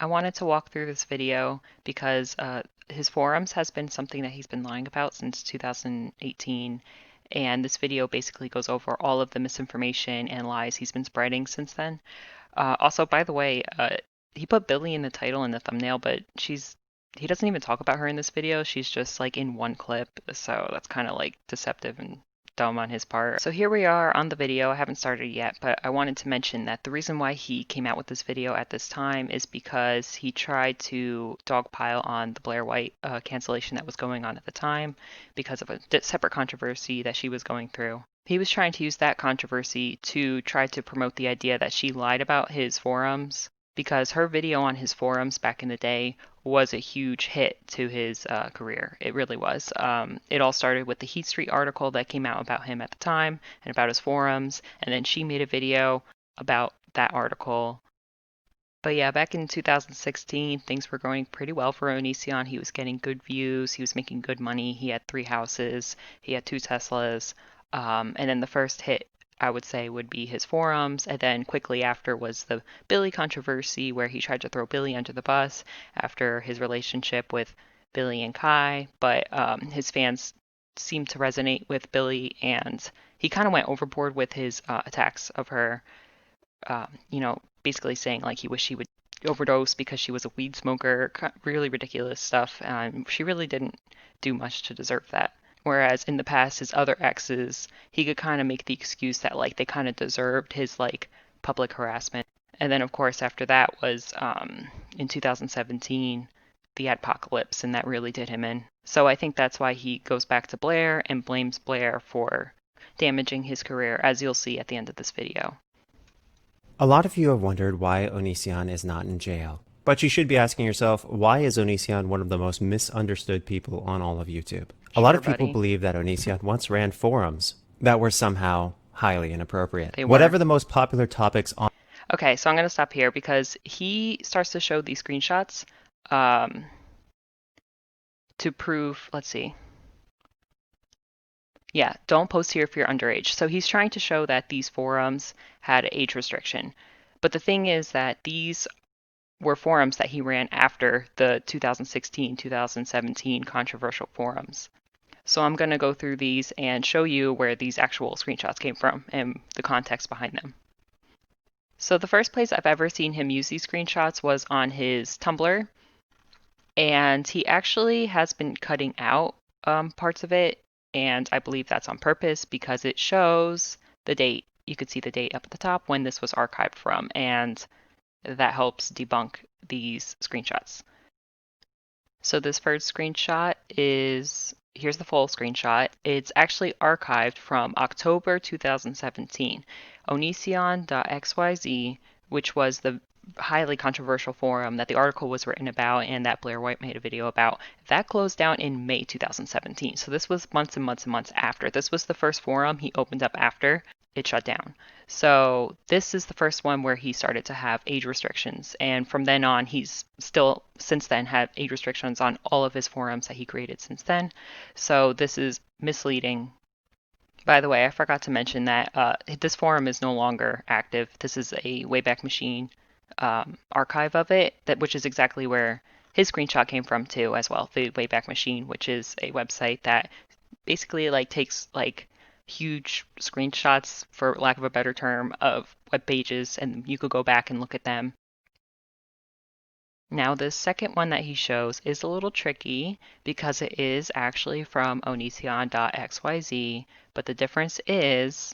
I wanted to walk through this video because his forums has been something that he's been lying about since 2018, and this video basically goes over all of the misinformation and lies he's been spreading since then. Also, by the way, he put Billy in the title and the thumbnail, but he doesn't even talk about her in this video. She's just like in one clip, so that's kind of like deceptive and dumb on his part. So here we are on the video. I haven't started yet, but I wanted to mention that the reason why he came out with this video at this time is because he tried to dogpile on the Blair White cancellation that was going on at the time because of a separate controversy that she was going through. He was trying to use that controversy to try to promote the idea that she lied about his forums because her video on his forums back in the day was a huge hit to his career. It really was. It all started with the Heat Street article that came out about him at the time and about his forums, and then she made a video about that article. But yeah, back in 2016, things were going pretty well for Onision. He was getting good views, he was making good money, he had 3 houses, he had 2 Teslas, and then the first hit I would say would be his forums, and then quickly after was the Billy controversy where he tried to throw Billy under the bus after his relationship with Billy and Kai, but his fans seemed to resonate with Billy, and he kind of went overboard with his attacks of her, basically saying like he wished she would overdose because she was a weed smoker, really ridiculous stuff. She really didn't do much to deserve that. Whereas in the past, his other exes, he could kind of make the excuse that like they kind of deserved his like public harassment. And then of course after that was in 2017 the adpocalypse, and that really did him in. So I think that's why he goes back to Blair and blames Blair for damaging his career, as you'll see at the end of this video. A lot of you have wondered why Onision is not in jail. But you should be asking yourself, why is Onision one of the most misunderstood people on all of YouTube? A lot Sure, of people buddy. believe that Onision once ran forums that were somehow highly inappropriate. They were. Whatever the most popular topics on Okay, so I'm going to stop here because he starts to show these screenshots um, to prove, let's see. Yeah, don't post here if you're underage. So he's trying to show that these forums had age restriction. But the thing is that these were forums that he ran after the 2016, 2017 controversial forums. So I'm going to go through these and show you where these actual screenshots came from and the context behind them. So the first place I've ever seen him use these screenshots was on his Tumblr, and he actually has been cutting out parts of it, and I believe that's on purpose because it shows the date. You could see the date up at the top when this was archived from, and that helps debunk these screenshots. So this first screenshot is, here's the full screenshot. It's actually archived from October 2017. Onision.xyz, which was the highly controversial forum that the article was written about and that Blair White made a video about, that closed down in May 2017. So this was months and months and months after. This was the first forum he opened up after it shut down. So this is the first one where he started to have age restrictions. And from then on, he's still, since then, had age restrictions on all of his forums that he created since then. So this is misleading. By the way, I forgot to mention that this forum is no longer active. This is a Wayback Machine archive of it, which is exactly where his screenshot came from too, as well. The Wayback Machine, which is a website that basically like takes like huge screenshots, for lack of a better term, of web pages, and you could go back and look at them. Now, the second one that he shows is a little tricky because it is actually from onision.xyz, but the difference is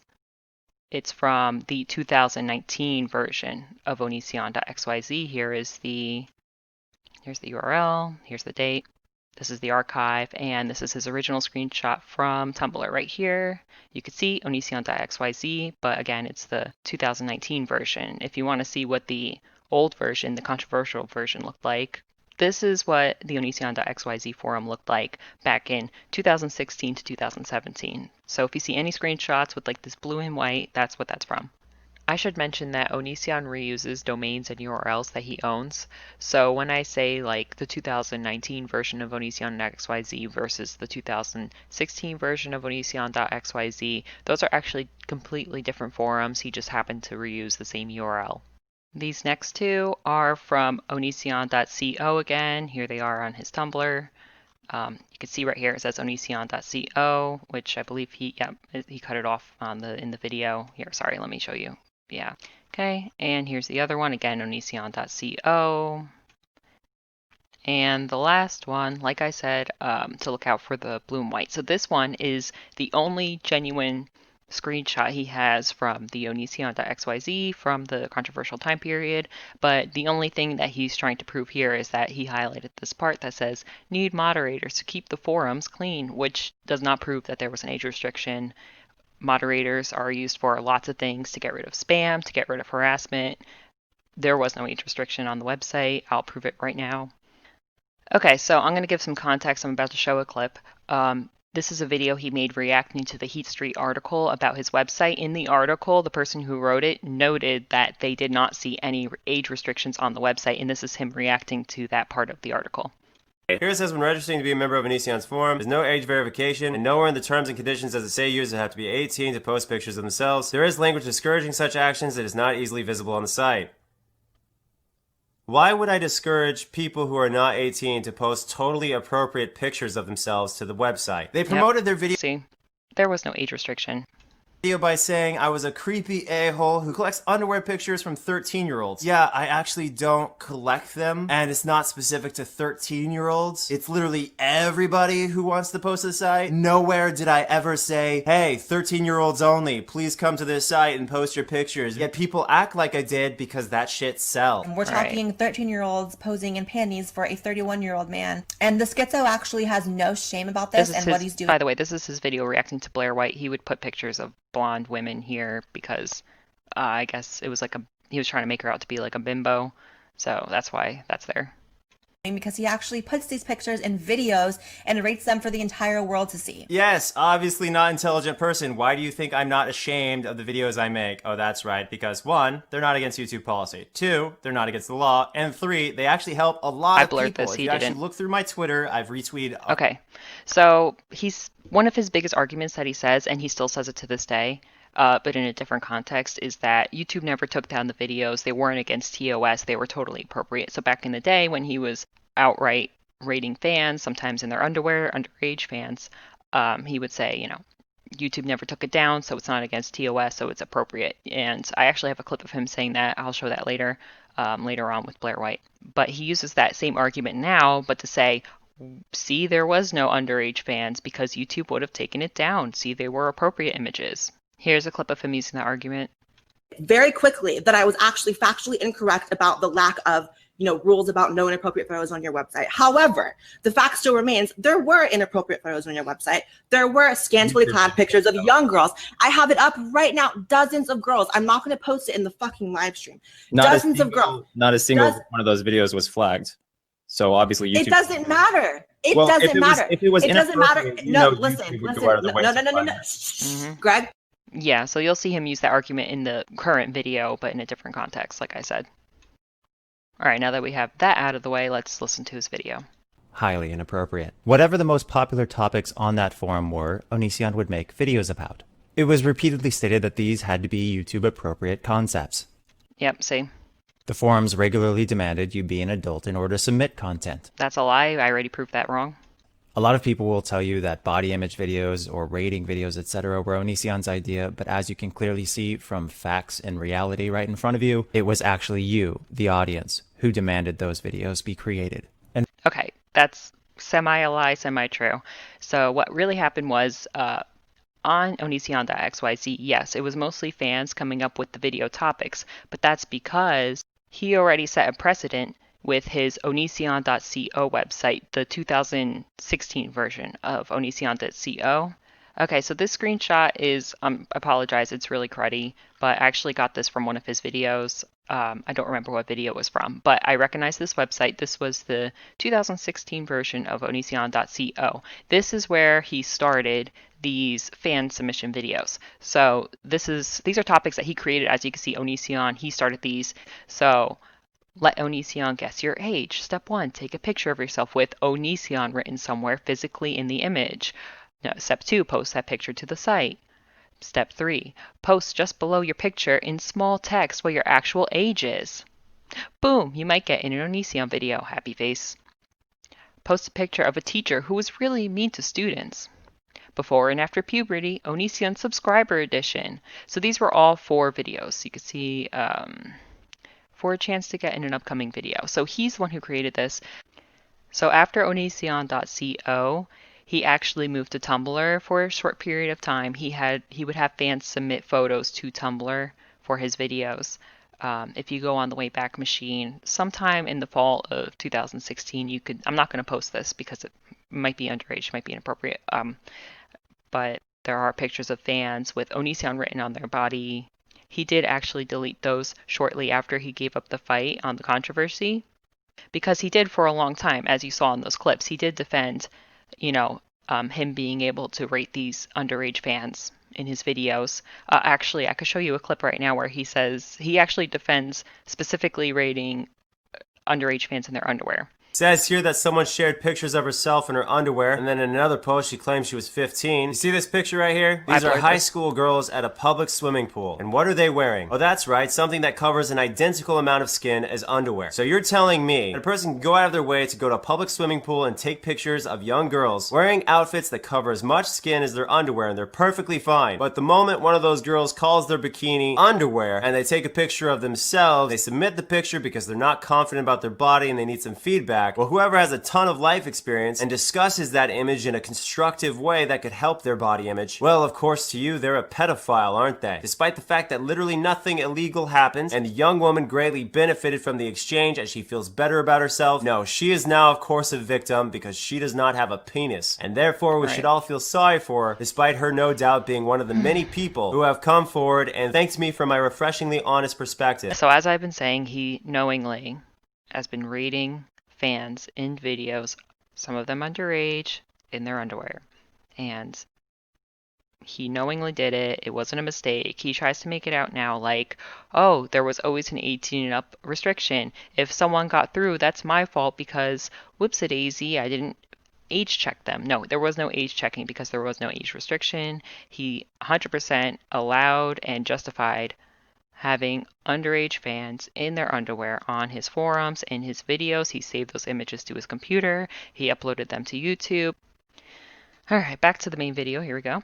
it's from the 2019 version of onision.xyz. Here's the URL, here's the date. This is the archive, and this is his original screenshot from Tumblr right here. You can see onision.xyz, but again, it's the 2019 version. If you want to see what the old version, the controversial version, looked like, this is what the onision.xyz forum looked like back in 2016 to 2017. So if you see any screenshots with like this blue and white, that's what that's from. I should mention that Onision reuses domains and URLs that he owns. So when I say like the 2019 version of Onision.xyz versus the 2016 version of Onision.xyz, those are actually completely different forums. He just happened to reuse the same URL. These next two are from onision.co again. Here they are on his Tumblr. You can see right here it says onision.co, which I believe he cut it off on in the video. Here, sorry, let me show you. Yeah. Okay, and here's the other one again, onision.co. And the last one, like I said, to look out for the blue and white. So this one is the only genuine screenshot he has from the onision.xyz from the controversial time period. But the only thing that he's trying to prove here is that he highlighted this part that says, need moderators to keep the forums clean, which does not prove that there was an age restriction. Moderators are used for lots of things, to get rid of spam, to get rid of harassment. There was no age restriction on the website. I'll prove it right now. Okay, so I'm going to give some context. I'm about to show a clip. This is a video he made reacting to the Heat Street article about his website. In the article, the person who wrote it noted that they did not see any age restrictions on the website, and this is him reacting to that part of the article. Here it says when registering to be a member of Onision's forum, there's no age verification, and nowhere in the terms and conditions does it say users have to be 18 to post pictures of themselves. There is language discouraging such actions that is not easily visible on the site. Why would I discourage people who are not 18 to post totally appropriate pictures of themselves to the website? They promoted their video. See, there was no age restriction. By saying I was a creepy a-hole who collects underwear pictures from 13-year-olds. Yeah, I actually don't collect them, and it's not specific to 13-year-olds. It's literally everybody who wants to post to the site. Nowhere did I ever say, hey, 13-year-olds only, please come to this site and post your pictures. Yet people act like I did because that shit sells. We're talking 13-year-olds posing in panties for a 31-year-old man. And the schizo actually has no shame about this and what he's doing. By the way, this is his video reacting to Blair White. He would put pictures of blonde women here because I guess it was like he was trying to make her out to be like a bimbo, so that's why that's there. Because he actually puts these pictures in videos and rates them for the entire world to see. Yes, obviously not intelligent person. Why do you think I'm not ashamed of the videos I make? Oh, that's right, because 1, they're not against YouTube policy. 2, they're not against the law. And 3, they actually help a lot of people. This, if you actually look through my Twitter, I've retweeted. Okay, so one of his biggest arguments that he says, and he still says it to this day, but in a different context, is that YouTube never took down the videos. They weren't against TOS. They were totally appropriate. So back in the day when he was outright rating fans, sometimes in their underwear, underage fans, he would say, YouTube never took it down, so it's not against TOS, so it's appropriate. And I actually have a clip of him saying that. I'll show that later on with Blair White. But he uses that same argument now, but to say, see, there was no underage fans because YouTube would have taken it down. See, they were appropriate images. Here's a clip of him using that argument. Very quickly that I was actually factually incorrect about the lack of, rules about no inappropriate photos on your website. However, the fact still remains, there were inappropriate photos on your website. There were scantily clad pictures of young girls. I have it up right now, dozens of girls. I'm not going to post it in the fucking live stream. Dozens of girls. Not a single one of those videos was flagged. So obviously YouTube. It doesn't matter. It doesn't matter. If it was it doesn't matter. No, listen. No. Greg? Yeah, so you'll see him use that argument in the current video, but in a different context, like I said. All right, now that we have that out of the way, let's listen to his video. Highly inappropriate. Whatever the most popular topics on that forum were, Onision would make videos about. It was repeatedly stated that these had to be YouTube appropriate concepts. Yep, see? The forums regularly demanded you be an adult in order to submit content. That's a lie. I already proved that wrong. A lot of people will tell you that body image videos or rating videos, etc. were Onision's idea, but as you can clearly see from facts and reality right in front of you, it was actually you, the audience, who demanded those videos be created. And okay, that's semi-a-lie, semi-true. So what really happened was, on onision.xyz, yes, it was mostly fans coming up with the video topics, but that's because he already set a precedent with his onision.co website, the 2016 version of onision.co. Okay, so this screenshot is, apologize, it's really cruddy, but I actually got this from one of his videos. I don't remember what video it was from, but I recognize this website. This was the 2016 version of onision.co. This is where he started these fan submission videos. So these are topics that he created. As you can see, Onision, he started these. So let Onision guess your age. Step 1, take a picture of yourself with Onision written somewhere physically in the image. Now, step 2, post that picture to the site. Step 3. Post just below your picture in small text what your actual age is. Boom! You might get an Onision video, happy face. Post a picture of a teacher who was really mean to students. Before and after puberty, Onision subscriber edition. So these were all 4 videos. You can see for a chance to get in an upcoming video. So he's the one who created this. So after onision.co, he actually moved to Tumblr for a short period of time. He would have fans submit photos to Tumblr for his videos. If you go on the Wayback Machine, sometime in the fall of 2016, you could. I'm not going to post this because it might be underage, might be inappropriate. But there are pictures of fans with Onision written on their body. He did actually delete those shortly after he gave up the fight on the controversy, because he did for a long time, as you saw in those clips. He did defend, him being able to rate these underage fans in his videos. Actually, I could show you a clip right now where he says he actually defends specifically rating underage fans in their underwear. Says here that someone shared pictures of herself in her underwear, and then in another post she claimed she was 15. You see this picture right here? These are high school girls at a public swimming pool. And what are they wearing? Oh, that's right, something that covers an identical amount of skin as underwear. So you're telling me that a person can go out of their way to go to a public swimming pool and take pictures of young girls wearing outfits that cover as much skin as their underwear, and they're perfectly fine. But the moment one of those girls calls their bikini underwear and they take a picture of themselves, they submit the picture because they're not confident about their body and they need some feedback. Well, whoever has a ton of life experience and discusses that image in a constructive way that could help their body image, well, of course, to you, they're a pedophile, aren't they? Despite the fact that literally nothing illegal happened and the young woman greatly benefited from the exchange as she feels better about herself, no, she is now, of course, a victim because she does not have a penis. And therefore, we should all feel sorry for her, despite her no doubt being one of the many people who have come forward and thanked me for my refreshingly honest perspective. So as I've been saying, he knowingly has been rating fans in videos, some of them underage, in their underwear. And he knowingly did it. It wasn't a mistake. He tries to make it out now like, oh, there was always an 18 and up restriction. If someone got through, that's my fault because whoops-a-daisy, I didn't age check them. No, there was no age checking because there was no age restriction. He 100% allowed and justified having underage fans in their underwear on his forums, in his videos. He saved those images to his computer. He uploaded them to YouTube. All right, back to the main video. Here we go.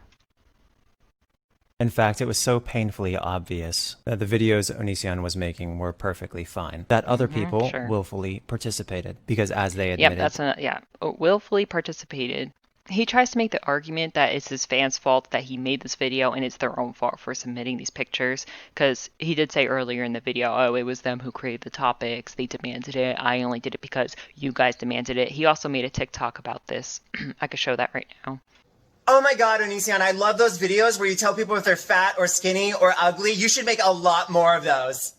In fact, it was so painfully obvious that the videos Onision was making were perfectly fine, that other people willfully participated, because as they admitted... willfully participated. He tries to make the argument that it's his fans' fault that he made this video and it's their own fault for submitting these pictures, because he did say earlier in the video, oh, it was them who created the topics, they demanded it, I only did it because you guys demanded it. He also made a TikTok about this. I could show that right now. Oh my god, Onision, I love those videos where you tell people if they're fat or skinny or ugly. You should make a lot more of those.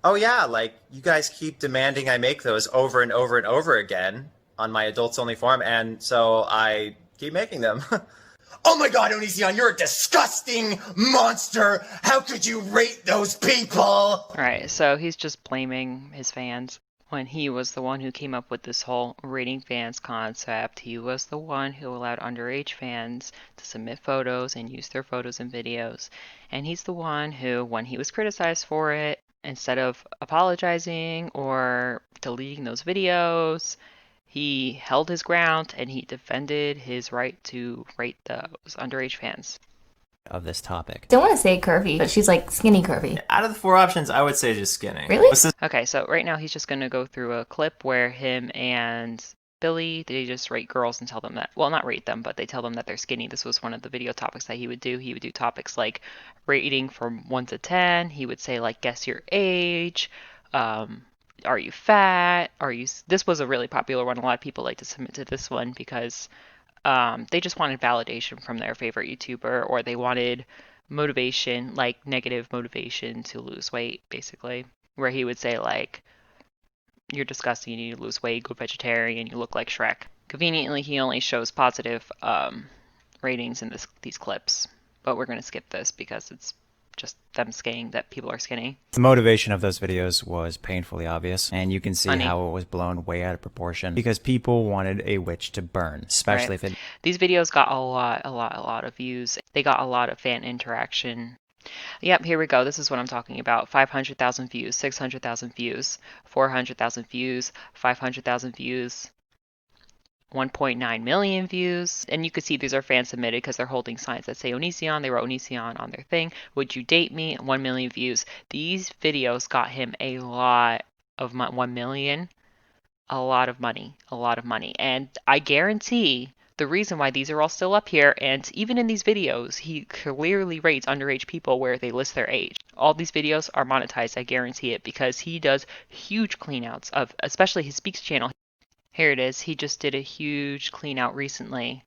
Oh yeah, like, you guys keep demanding I make those over and over and over again on my adults-only forum, and so I keep making them. Oh my god, Onision, you're a disgusting monster! How could you rate those people? Alright, so he's just blaming his fans when he was the one who came up with this whole rating fans concept. He was the one who allowed underage fans to submit photos and use their photos and videos. And he's the one who, when he was criticized for it, instead of apologizing or deleting those videos, he held his ground and he defended his right to rate those underage fans. Of this topic. Don't want to say curvy, but she's like skinny curvy. Out of the 4 options, I would say just skinny. Really? Okay, so right now he's just going to go through a clip where him and Billy, they just rate girls and tell them that, well, not rate them, but they tell them that they're skinny. This was one of the video topics that he would do. He would do topics like rating from 1 to 10. He would say like, guess your age. Are you fat? This was a really popular one. A lot of people like to submit to this one because they just wanted validation from their favorite YouTuber, or they wanted motivation, like negative motivation to lose weight, basically. Where he would say like, you're disgusting, you need to lose weight, go vegetarian, you look like Shrek. Conveniently, he only shows positive ratings in these clips, but we're going to skip this because it's just them saying that people are skinny. The motivation of those videos was painfully obvious, and you can see Money. how it was blown way out of proportion because people wanted a witch to burn, especially if it... These videos got a lot of views. They got a lot of fan interaction. Yep, here we go. This is what I'm talking about. 500,000 views, 600,000 views, 400,000 views, 500,000 views, 1.9 million views. And you can see these are fan submitted because they're holding signs that say Onision. They wrote Onision on their thing. Would you date me? 1 million views. These videos got him a lot of 1 million. A lot of money. A lot of money. And I guarantee the reason why these are all still up here, and even in these videos, he clearly rates underage people where they list their age. All these videos are monetized, I guarantee it, because he does huge cleanouts of, especially his Speaks channel. Here it is. He just did a huge clean out recently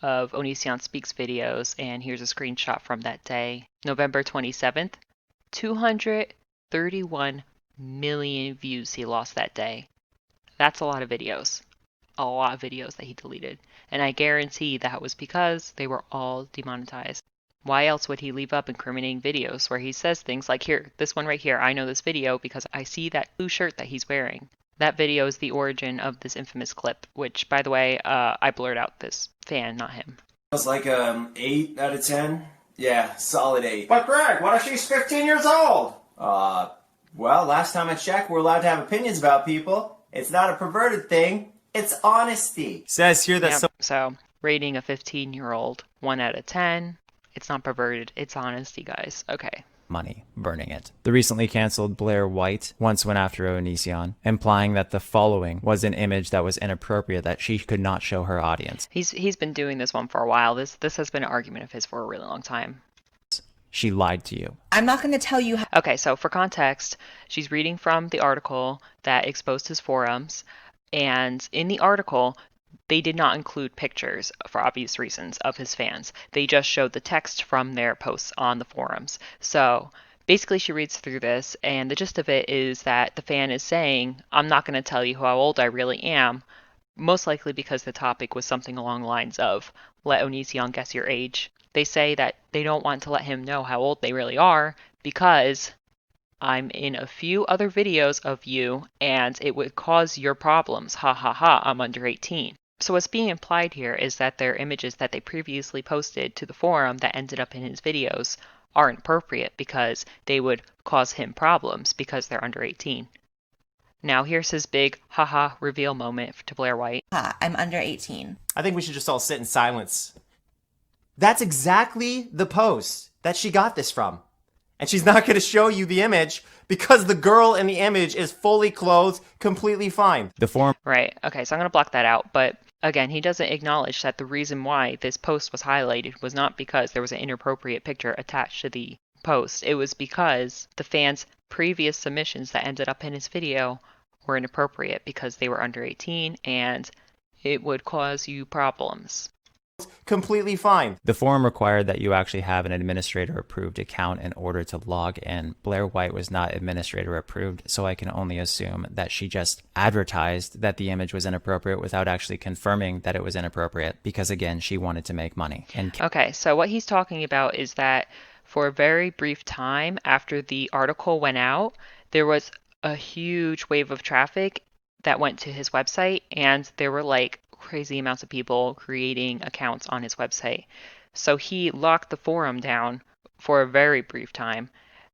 of Onision Speaks videos, and here's a screenshot from that day. November 27th, 231 million views he lost that day. That's a lot of videos. A lot of videos that he deleted. And I guarantee that was because they were all demonetized. Why else would he leave up incriminating videos where he says things like, here, this one right here, I know this video because I see that blue shirt that he's wearing. That video is the origin of this infamous clip, which, by the way, I blurred out this fan, not him. It was like 8 out of 10. Yeah, solid 8. But Greg, what if she's 15 years old? Well, last time I checked, we're allowed to have opinions about people. It's not a perverted thing. It's honesty. Says here that So, rating a 15-year-old 1 out of 10. It's not perverted. It's honesty, guys. Okay. Money burning it. The recently canceled Blair White once went after Onision, implying that the following was an image that was inappropriate that she could not show her audience. He's been doing this one for a while. This has been an argument of his for a really long time. She lied to you. I'm not going to tell you how. Okay, so for context, she's reading from the article that exposed his forums, and in the article, they did not include pictures, for obvious reasons, of his fans. They just showed the text from their posts on the forums. So basically she reads through this, and the gist of it is that the fan is saying, I'm not going to tell you how old I really am, most likely because the topic was something along the lines of, let Onision guess your age. They say that they don't want to let him know how old they really are because I'm in a few other videos of you and it would cause your problems. Ha ha ha, I'm under 18. So what's being implied here is that their images that they previously posted to the forum that ended up in his videos aren't appropriate because they would cause him problems because they're under 18. Now here's his big haha reveal moment to Blair White. I'm under 18. I think we should just all sit in silence. That's exactly the post that she got this from. And she's not going to show you the image because the girl in the image is fully clothed, completely fine. The forum... Right. Okay, so I'm going to block that out. But again, he doesn't acknowledge that the reason why this post was highlighted was not because there was an inappropriate picture attached to the post. It was because the fans' previous submissions that ended up in his video were inappropriate because they were under 18 and it would cause you problems. Completely fine. The forum required that you actually have an administrator approved account in order to log in. Blair White was not administrator approved, so I can only assume that she just advertised that the image was inappropriate without actually confirming that it was inappropriate because, again, she wanted to make money. Okay, so what he's talking about is that for a very brief time after the article went out, there was a huge wave of traffic that went to his website, and there were like crazy amounts of people creating accounts on his website. So he locked the forum down for a very brief time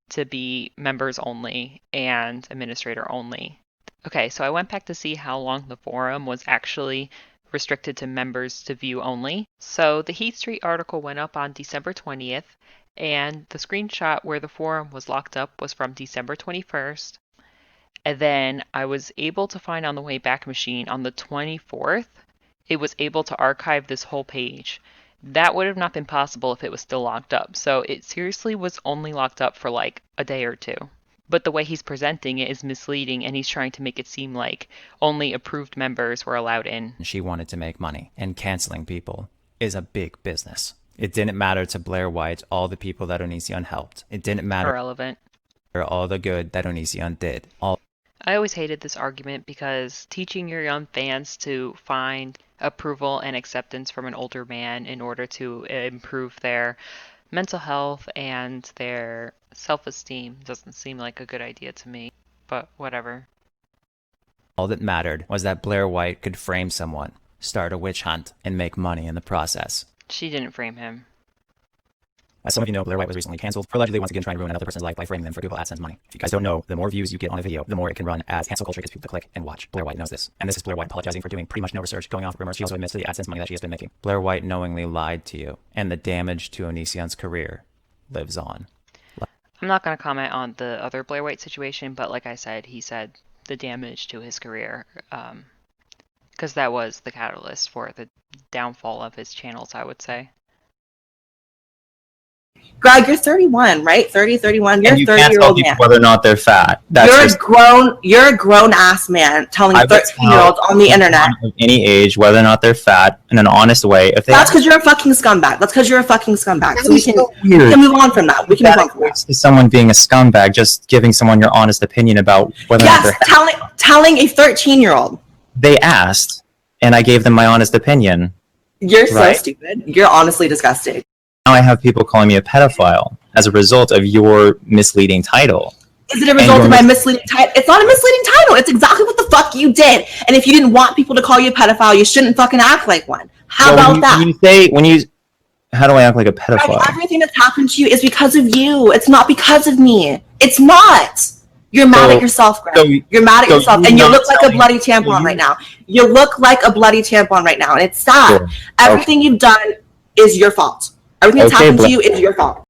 to be members only and administrator only. Okay, so I went back to see how long the forum was actually restricted to members to view only. So the Heath Street article went up on December 20th, and the screenshot where the forum was locked up was from December 21st. And then I was able to find on the Wayback Machine on the 24th, it was able to archive this whole page. That would have not been possible if it was still locked up. So it seriously was only locked up for like a day or two. But the way he's presenting it is misleading, and he's trying to make it seem like only approved members were allowed in. She wanted to make money, and canceling people is a big business. It didn't matter to Blair White all the people that Onision helped. It didn't matter Irrelevant. all the good that Onision did. I always hated this argument because teaching your young fans to find approval and acceptance from an older man in order to improve their mental health and their self-esteem doesn't seem like a good idea to me, but whatever. All that mattered was that Blair White could frame someone, start a witch hunt, and make money in the process. She didn't frame him. As some of you know, Blair White was recently canceled for allegedly once again trying to ruin another person's life by framing them for Google AdSense money. If you guys don't know, the more views you get on a video, the more it can run as cancel culture gets people to click and watch. Blair White knows this. And this is Blair White apologizing for doing pretty much no research, going off rumors. She also admits to the AdSense money that she has been making. Blair White knowingly lied to you, and the damage to Onision's career lives on. I'm not going to comment on the other Blair White situation, but like I said, he said the damage to his career, because that was the catalyst for the downfall of his channels, I would say. Greg, you're 31, right? 30, 31. You're And you a can't tell 30-year-old people man. whether or not they're fat. That's You're just, a grown ass man telling I would 13-year-olds on the internet. of any age, whether or not they're fat, in an honest way. If they That's because you're a fucking scumbag. That's because you're a fucking scumbag. That So we is can, so we weird. can move on from that. We can move on from that. to someone being a scumbag, just giving someone your honest opinion about whether or not Yes, they're telling a 13-year-old. They asked, and I gave them my honest opinion. You're so Right. stupid. You're honestly disgusting. Now I have people calling me a pedophile as a result of your misleading title. Is it a result of my misleading title? It's not a misleading title. It's exactly what the fuck you did. And if you didn't want people to call you a pedophile, you shouldn't fucking act like one. How about that? How do I act like a Greg, pedophile? everything that's happened to you is because of you. It's not because of me. It's not. You're mad at yourself, Greg. You're mad at yourself. And you look like a bloody tampon right now. You look like a bloody tampon right now. And it's sad. Sure. Everything you've done is your fault. Everything that's happened to you is your fault.